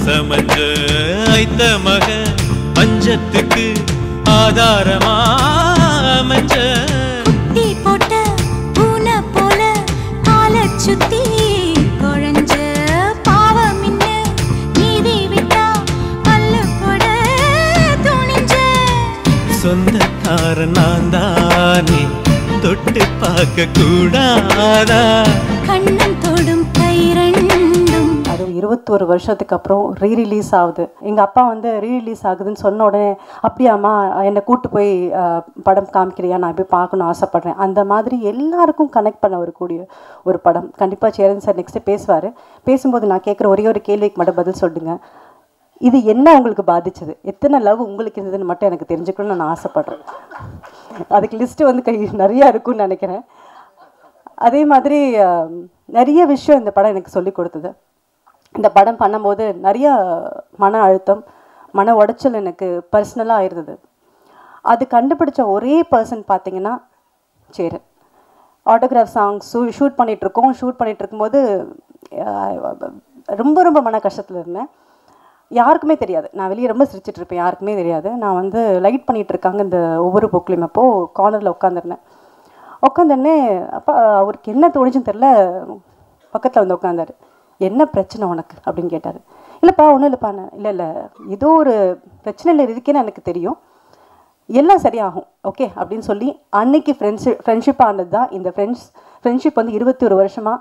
சமஞ்ச ஐத்த மக பஞ்சத்துக்கு ஆதாரமா அமைஞ்ச குட்டி போட்ட பூனை போல காலை சுத்தி குழஞ்ச பாவம் இன்ன நீதி விட்டா பல்லு போட துணிஞ்ச சொந்தக்கார நான் தானே தொட்டு பார்க்க கூடாதா கண்ணன் தொடும் கை ரெண்டும். அது 21 வருஷத்துக்கு அப்புறம் ரீரிலீஸ் ஆகுது. எங்கள் அப்பா வந்து ரீரிலீஸ் ஆகுதுன்னு சொன்ன உடனே அப்படியாம்மா என்னை கூப்பிட்டு போய் படம் காமிக்கிறியா, நான் போய் பார்க்கணுன்னு ஆசைப்பட்றேன். அந்த மாதிரி எல்லாருக்கும் கனெக்ட் பண்ண வரக்கூடிய ஒரு படம். கண்டிப்பாக சேரன் சார் நெக்ஸ்ட்டு பேசுவார். பேசும்போது நான் கேட்குற ஒரே ஒரு கேள்விக்கு மட்டும் பதில் சொல்லுங்க. இது என்ன உங்களுக்கு பாதிச்சது, எத்தனை லவ் உங்களுக்கு இருந்ததுன்னு மட்டும் எனக்கு தெரிஞ்சுக்கணும்னு நான் ஆசைப்பட்றேன். அதுக்கு லிஸ்ட்டு வந்து நிறையா இருக்குன்னு நினைக்கிறேன். அதே மாதிரி நிறைய விஷயம் இந்த படம் எனக்கு சொல்லி கொடுத்தது. இந்த படம் பண்ணும்போது நிறைய மன அழுத்தம், மன உடைச்சல் எனக்கு பர்சனலாக இருந்தது. அது கண்டுபிடிச்ச ஒரே பர்சன் பார்த்தீங்கன்னா சேரன். ஆட்டோகிராஃப் சாங்ஸ் ஷூட் பண்ணிகிட்ருக்கோம். ஷூட் பண்ணிகிட்டு இருக்கும்போது ரொம்ப ரொம்ப மன கஷ்டத்தில் இருந்தேன். யாருக்குமே தெரியாது, நான் வெளியே ரொம்ப சிரிச்சிட்ருப்பேன், யாருக்குமே தெரியாது. நான் வந்து லைட் பண்ணிகிட்டு இருக்காங்க இந்த ஒவ்வொரு புக்லையும். அப்போது கார்னரில் உட்காந்துருந்தேன். உட்காந்தோடனே அப்போ அவருக்கு என்ன தோணுச்சுன்னு தெரில, பக்கத்தில் வந்து உட்காந்தார். என்ன பிரச்சனை உனக்கு அப்படின்னு கேட்டார். இல்லைப்பா ஒன்றும் இல்லைப்பா, இல்லை ஏதோ ஒரு பிரச்சனையில் இருக்கேன்னு எனக்கு தெரியும், எல்லாம் சரியாகும் ஓகே அப்படின்னு சொல்லி அன்னைக்கு ஃப்ரெண்ட்ஷிப் ஆனது தான் இந்த ஃப்ரெண்ட்ஷிப் வந்து 21 வருஷமாக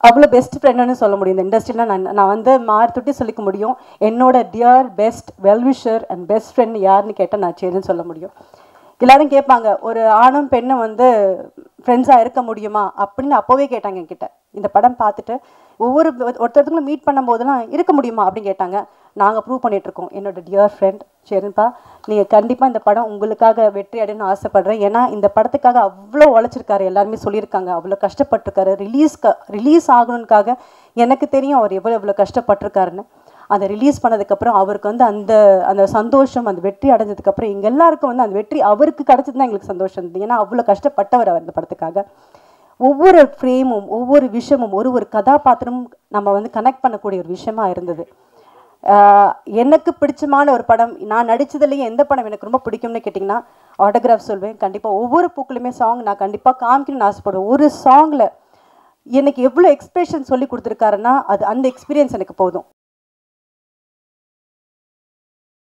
அவ்வளோ பெஸ்ட் ஃப்ரெண்டுன்னு சொல்ல முடியும். இந்த இண்டஸ்ட்ரியில் நான் வந்து மாறுத்துட்டி சொல்லிக்க முடியும். என்னோட dear best well-wisher and best friend யாருன்னு கேட்டால் நான் சேருன்னு சொல்ல முடியும். எல்லோரும் கேட்பாங்க, ஒரு ஆணும் பெண்ணும் வந்து ஃப்ரெண்ட்ஸாக இருக்க முடியுமா அப்படின்னு அப்போவே கேட்டாங்க என்கிட்ட. இந்த படம் பார்த்துட்டு ஒருத்தருக்கும் மீட் பண்ணும்போதெல்லாம் இருக்க முடியுமா அப்படின்னு கேட்டாங்க. நாங்கள் ப்ரூவ் பண்ணிகிட்ருக்கோம். என்னோட டியர் ஃப்ரெண்ட் சேரன்பா, நீங்கள் கண்டிப்பாக இந்த படம் உங்களுக்காக வெற்றி அடையணும்னு ஆசைப்பட்றேன். ஏன்னா இந்த படத்துக்காக அவ்வளோ உழைச்சிருக்காரு, எல்லாருமே சொல்லியிருக்காங்க, அவ்வளோ கஷ்டப்பட்டிருக்காரு. ரிலீஸ் ஆகணுன்னுக்காக எனக்கு தெரியும் அவர் எவ்வளோ கஷ்டப்பட்டிருக்காருன்னு. அதை ரிலீஸ் பண்ணதுக்கப்புறம் அவருக்கு வந்து அந்த சந்தோஷம், அந்த வெற்றி அடைஞ்சதுக்கப்புறம் எங்கள் எல்லாருக்கும் வந்து அந்த வெற்றி அவருக்கு கிடச்சது தான் எங்களுக்கு சந்தோஷம் இருந்தது. ஏன்னா அவ்வளோ கஷ்டப்பட்டவர் அவர் இந்த படத்துக்காக. ஒவ்வொரு ஃப்ரேமும் ஒவ்வொரு விஷயமும் ஒரு கதாபாத்திரமும் நம்ம வந்து கனெக்ட் பண்ணக்கூடிய ஒரு விஷயமா இருந்தது. எனக்கு பிடிச்சமான ஒரு படம், நான் நடித்ததுலேயே எந்த படம் எனக்கு ரொம்ப பிடிக்கும்னு கேட்டிங்கன்னா ஆட்டோகிராஃப் சொல்வேன். கண்டிப்பாக ஒவ்வொரு பூக்களுமே சாங் நான் கண்டிப்பாக காமிக்கணும்னு ஆசைப்படுவேன். ஒரு சாங்கில் எனக்கு எவ்வளோ எக்ஸ்பிரஷன் சொல்லி கொடுத்துருக்காருன்னா அந்த எக்ஸ்பீரியன்ஸ் எனக்கு போதும்.